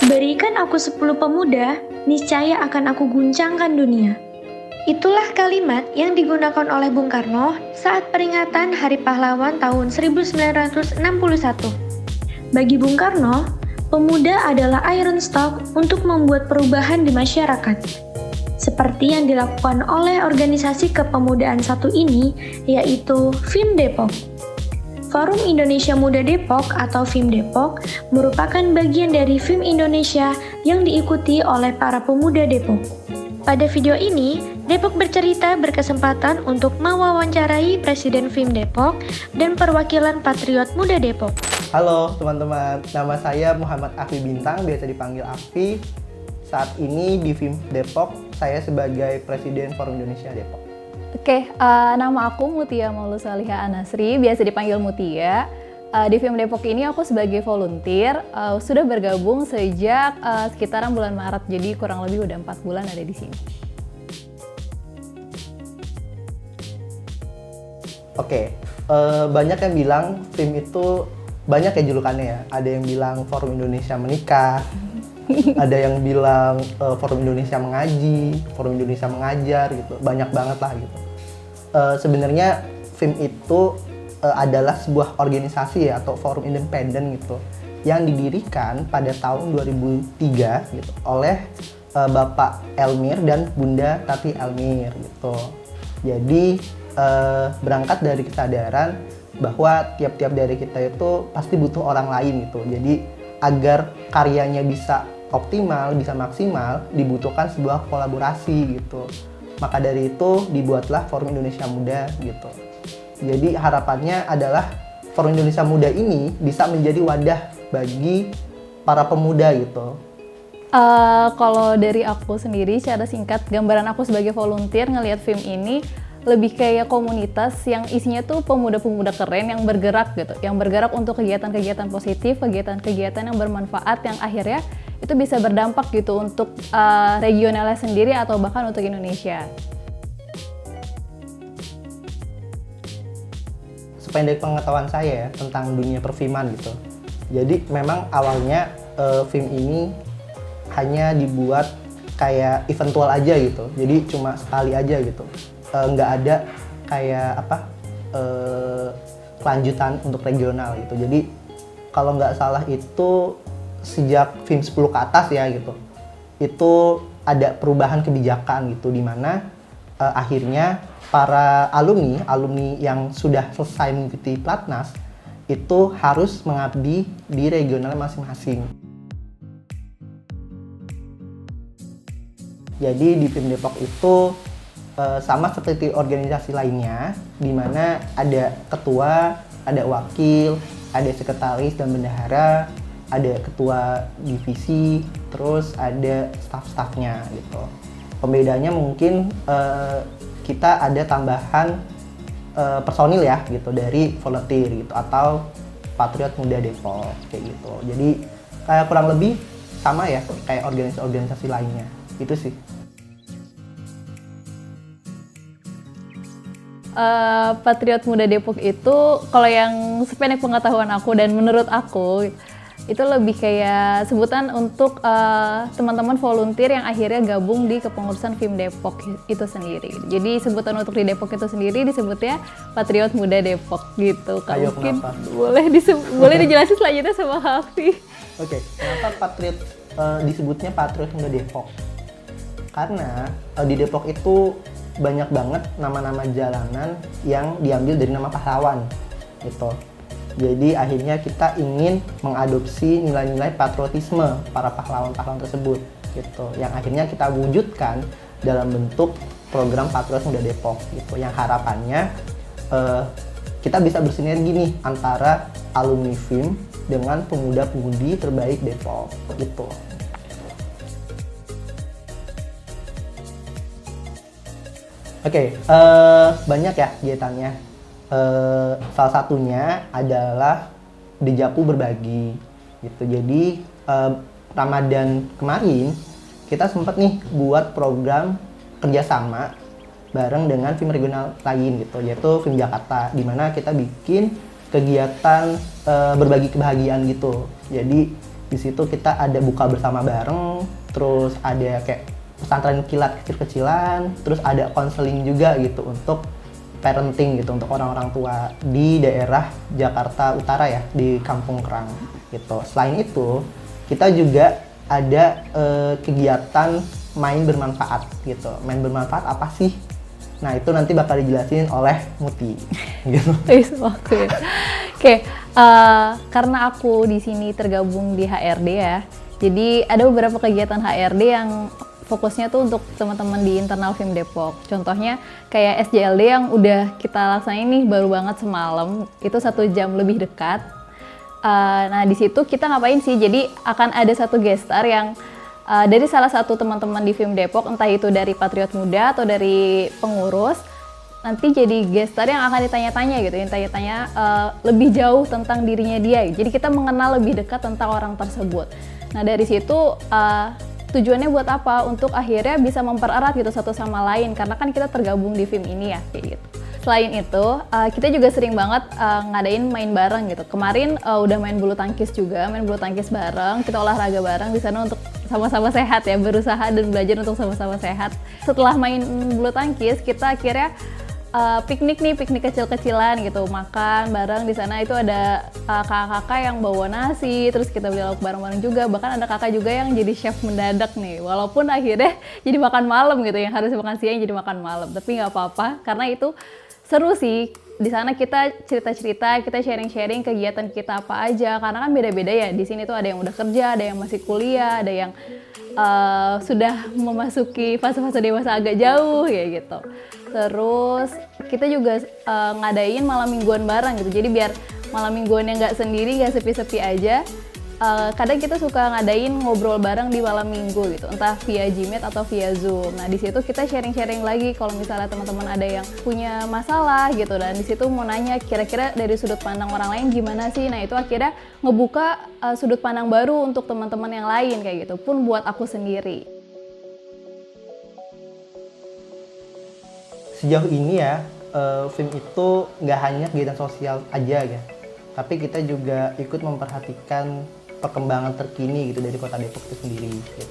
Berikan aku 10 pemuda, niscaya akan aku guncangkan dunia. Itulah kalimat yang digunakan oleh Bung Karno saat peringatan Hari Pahlawan tahun 1961. Bagi Bung Karno, pemuda adalah iron stock untuk membuat perubahan di masyarakat. Seperti yang dilakukan oleh organisasi kepemudaan satu ini, yaitu FIM Depok. Forum Indonesia Muda Depok atau FIM Depok merupakan bagian dari FIM Indonesia yang diikuti oleh para pemuda Depok. Pada video ini, Depok Bercerita berkesempatan untuk mewawancarai Presiden FIM Depok dan perwakilan Patriot Muda Depok. Halo teman-teman, nama saya Muhammad Afi Bintang, biasa dipanggil Afi. Saat ini di FIM Depok, saya sebagai Presiden Forum Indonesia Depok. Oke, nama aku Mutia Maulus Salihah Anasri, biasa dipanggil Mutia. Di FIM Depok ini aku sebagai volunteer, sudah bergabung sejak sekitaran bulan Maret, jadi kurang lebih udah 4 bulan ada di sini. Oke, banyak yang bilang FIM itu banyak ya julukannya ya. Ada yang bilang Forum Indonesia Menikah, ada yang bilang Forum Indonesia Mengaji, Forum Indonesia Mengajar gitu. Banyak banget lah gitu. Sebenarnya FIM itu adalah sebuah organisasi ya, atau forum independen gitu yang didirikan pada tahun 2003 gitu oleh Bapak Elmir dan Bunda Tati Elmir gitu. Jadi berangkat dari kesadaran bahwa tiap-tiap dari kita itu pasti butuh orang lain gitu. Jadi agar karyanya bisa optimal, bisa maksimal, dibutuhkan sebuah kolaborasi gitu. Maka dari itu dibuatlah Forum Indonesia Muda gitu. Jadi harapannya adalah Forum Indonesia Muda ini bisa menjadi wadah bagi para pemuda gitu. Kalau dari aku sendiri, secara singkat, gambaran aku sebagai volunteer ngelihat FIM ini lebih kayak komunitas yang isinya tuh pemuda-pemuda keren yang bergerak gitu, yang bergerak untuk kegiatan-kegiatan positif, kegiatan-kegiatan yang bermanfaat, yang akhirnya itu bisa berdampak gitu untuk regionalnya sendiri atau bahkan untuk Indonesia. Sependek pengetahuan saya ya tentang dunia perfilman gitu. Jadi memang awalnya film ini hanya dibuat kayak eventual aja gitu. Jadi cuma sekali aja gitu. Nggak ada kayak kelanjutan untuk regional gitu. Jadi kalau nggak salah itu sejak film 10 ke atas ya gitu, itu ada perubahan kebijakan gitu, di mana akhirnya para alumni yang sudah selesai mengikuti Platnas itu harus mengabdi di regional masing-masing. Jadi di FIM Depok itu sama seperti organisasi lainnya, di mana ada ketua, ada wakil, ada sekretaris dan bendahara, ada ketua divisi, terus ada staff-staffnya gitu. Pembedanya mungkin kita ada tambahan personil ya gitu dari volunteer gitu atau Patriot Muda Depok kayak gitu. Jadi kayak kurang lebih sama ya kayak organisasi-organisasi lainnya. Itu sih. Patriot Muda Depok itu kalau yang sependek pengetahuan aku dan menurut aku itu lebih kayak sebutan untuk teman-teman volunteer yang akhirnya gabung di kepengurusan FIM Depok itu sendiri. Jadi sebutan untuk di Depok itu sendiri disebutnya Patriot Muda Depok gitu. Ayo, mungkin kenapa? boleh dijelasin selanjutnya sama Hafi. Oke, kenapa Patriot disebutnya Patriot Muda Depok? Karena di Depok itu banyak banget nama-nama jalanan yang diambil dari nama pahlawan gitu. Jadi akhirnya kita ingin mengadopsi nilai-nilai patriotisme para pahlawan-pahlawan tersebut gitu. Yang akhirnya kita wujudkan dalam bentuk program Patriot Muda Depok gitu. Yang harapannya kita bisa bersinergi nih antara alumni FIM dengan pemuda-pemudi terbaik Depok gitu. Oke, banyak ya kegiatannya. Salah satunya adalah Dejapu Berbagi gitu. Jadi Ramadan kemarin kita sempat nih buat program kerjasama bareng dengan film regional lain gitu, yaitu film Jakarta, di mana kita bikin kegiatan berbagi kebahagiaan gitu. Jadi Di situ kita ada buka bersama bareng, terus ada kayak pesantren kilat kecil-kecilan, terus ada konseling juga gitu untuk parenting gitu untuk orang-orang tua di daerah Jakarta Utara ya, di Kampung Kerang gitu. Selain itu, kita juga ada kegiatan main bermanfaat gitu. Main bermanfaat apa sih? Nah, itu nanti bakal dijelasin oleh Muti gitu. Oke, karena aku di sini tergabung di HRD ya, jadi ada beberapa kegiatan HRD yang fokusnya tuh untuk teman-teman di internal FIM Depok. Contohnya kayak SJLD yang udah kita laksanain nih baru banget semalam, itu 1 jam lebih dekat. Nah di situ kita ngapain sih? Jadi akan ada satu gestar yang dari salah satu teman-teman di FIM Depok, entah itu dari Patriot Muda atau dari pengurus, nanti jadi gestar yang akan ditanya-tanya gitu, yang tanya-tanya lebih jauh tentang dirinya dia. Jadi kita mengenal lebih dekat tentang orang tersebut. Nah dari situ tujuannya buat apa? Untuk akhirnya bisa mempererat gitu satu sama lain, karena kan kita tergabung di FIM ini ya, kayak gitu. Selain itu, kita juga sering banget ngadain main bareng gitu. Kemarin udah main bulu tangkis juga, main bulu tangkis bareng, kita olahraga bareng di sana untuk sama-sama sehat ya, berusaha dan belajar untuk sama-sama sehat. Setelah main bulu tangkis, kita akhirnya piknik kecil-kecilan gitu, makan bareng di sana. Itu ada kakak-kakak yang bawa nasi, terus kita beli lauk bareng-bareng juga. Bahkan ada kakak juga yang jadi chef mendadak nih, walaupun akhirnya jadi makan malam gitu, yang harusnya makan siang jadi makan malam. Tapi nggak apa-apa, karena itu seru sih. Di sana kita cerita-cerita, kita sharing-sharing kegiatan kita apa aja, karena kan beda-beda ya. Di sini tuh ada yang udah kerja, ada yang masih kuliah, ada yang sudah memasuki fase-fase dewasa agak jauh kayak gitu. Terus kita juga ngadain malam mingguan bareng gitu. Jadi biar malam mingguannya nggak sendiri, nggak sepi-sepi aja. Kadang kita suka ngadain ngobrol bareng di malam minggu gitu, entah via Gmeet atau via Zoom. Nah di situ kita sharing-sharing lagi kalau misalnya teman-teman ada yang punya masalah gitu, dan di situ mau nanya kira-kira dari sudut pandang orang lain gimana sih. Nah itu akhirnya ngebuka sudut pandang baru untuk teman-teman yang lain kayak gitu, pun buat aku sendiri. Sejauh ini ya, FIM itu nggak hanya kegiatan sosial aja ya, tapi kita juga ikut memperhatikan perkembangan terkini gitu dari Kota Depok itu sendiri gitu.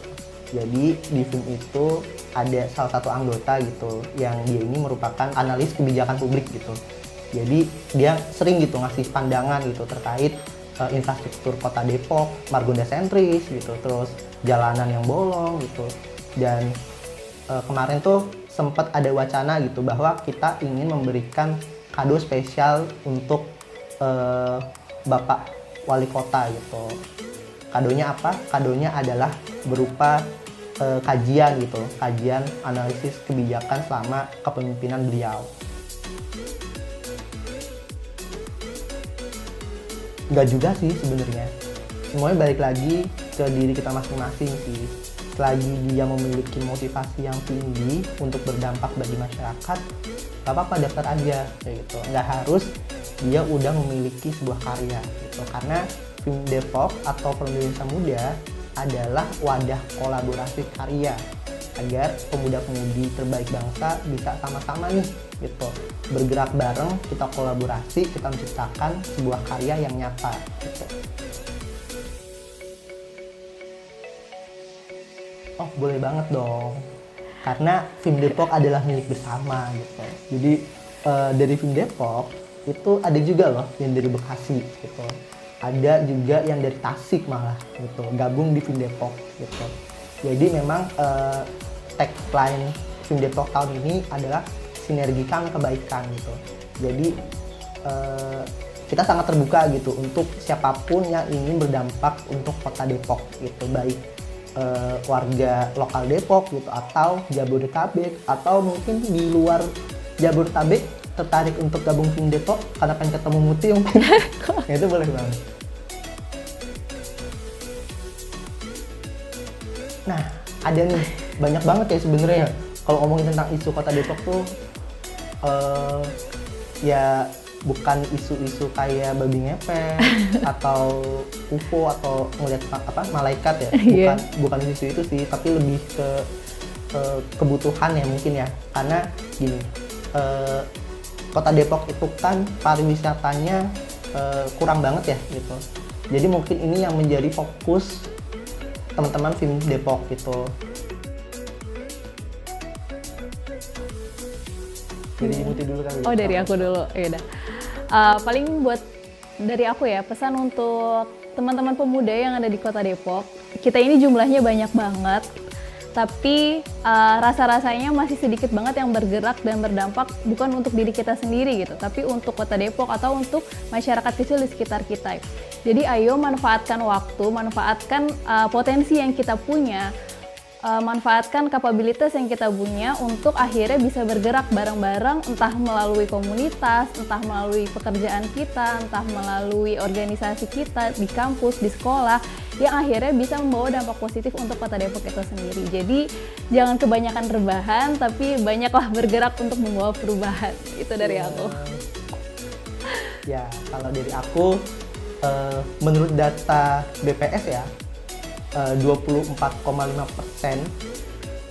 Jadi di FIM itu ada salah satu anggota gitu yang dia ini merupakan analis kebijakan publik gitu. Jadi dia sering gitu ngasih pandangan gitu terkait infrastruktur Kota Depok, Margonda sentris gitu, terus jalanan yang bolong gitu. Dan kemarin tuh sempat ada wacana gitu bahwa kita ingin memberikan kado spesial untuk Bapak Wali Kota gitu. Kadonya apa? Kadonya adalah berupa kajian gitu, kajian analisis kebijakan selama kepemimpinan beliau. Enggak juga sih sebenarnya. Semuanya balik lagi ke diri kita masing-masing sih. Selagi dia memiliki motivasi yang tinggi untuk berdampak bagi masyarakat, gak apa-apa daftar aja kayak gitu. Nggak harus dia udah memiliki sebuah karya gitu. Karena FIM Depok atau Forum Indonesia Muda adalah wadah kolaborasi karya agar pemuda-pemudi terbaik bangsa bisa sama-sama nih gitu bergerak bareng, kita kolaborasi, kita menciptakan sebuah karya yang nyata gitu. Oh boleh banget dong, karena FIM Depok adalah milik bersama gitu. Jadi dari FIM Depok itu ada juga loh yang dari Bekasi gitu, ada juga yang dari Tasik malah gitu, gabung di FIM Depok gitu. Jadi memang tagline FIM Depok tahun ini adalah sinergikan kebaikan gitu. Jadi kita sangat terbuka gitu untuk siapapun yang ingin berdampak untuk Kota Depok gitu, baik warga lokal Depok gitu atau Jabodetabek, atau mungkin di luar Jabodetabek tertarik untuk gabung FIM Depok karena pengen ketemu Muti mungkin. Ya, itu boleh banget. Nah, ada nih banyak banget ya sebenarnya kalau ngomongin tentang isu Kota Depok tuh ya bukan isu-isu kayak babi ngepet atau UFO atau ngeliat apa malaikat ya, bukan isu itu sih, tapi lebih ke kebutuhan ya mungkin ya. Karena gini, Kota Depok itu kan pariwisatanya kurang banget ya gitu. Jadi mungkin ini yang menjadi fokus teman-teman film Depok gitu. Jadi Muti dulu kali. Oh, dari aku dulu. Ya udah. Paling buat dari aku ya, pesan untuk teman-teman pemuda yang ada di Kota Depok. Kita ini jumlahnya banyak banget, tapi rasa-rasanya masih sedikit banget yang bergerak dan berdampak bukan untuk diri kita sendiri gitu, tapi untuk Kota Depok atau untuk masyarakat kecil di sekitar kita. Jadi ayo manfaatkan waktu, manfaatkan potensi yang kita punya, manfaatkan kapabilitas yang kita punya untuk akhirnya bisa bergerak bareng-bareng, entah melalui komunitas, entah melalui pekerjaan kita, entah melalui organisasi kita di kampus, di sekolah, yang akhirnya bisa membawa dampak positif untuk Kota Depok itu sendiri. Jadi jangan kebanyakan rebahan, tapi banyaklah bergerak untuk membawa perubahan. Itu dari aku. Ya, kalau dari aku, menurut data BPS ya, 24,5%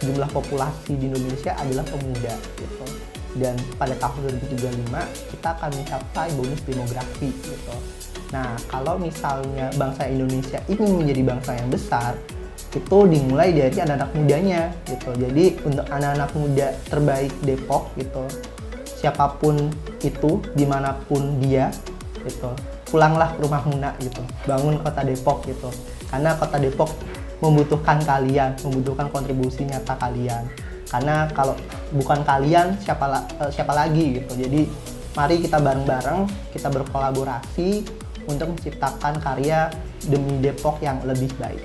jumlah populasi di Indonesia adalah pemuda gitu. Dan pada tahun 2035 kita akan mencapai bonus demografi gitu. Nah, kalau misalnya bangsa Indonesia ingin menjadi bangsa yang besar, itu dimulai dari anak-anak mudanya gitu. Jadi untuk anak-anak muda terbaik Depok gitu, siapapun itu, dimanapun dia gitu, pulanglah ke rumah Muna gitu, bangun Kota Depok gitu. Karena Kota Depok membutuhkan kalian, membutuhkan kontribusi nyata kalian. Karena kalau bukan kalian, siapa lagi gitu. Jadi mari kita bareng-bareng, kita berkolaborasi untuk menciptakan karya demi Depok yang lebih baik.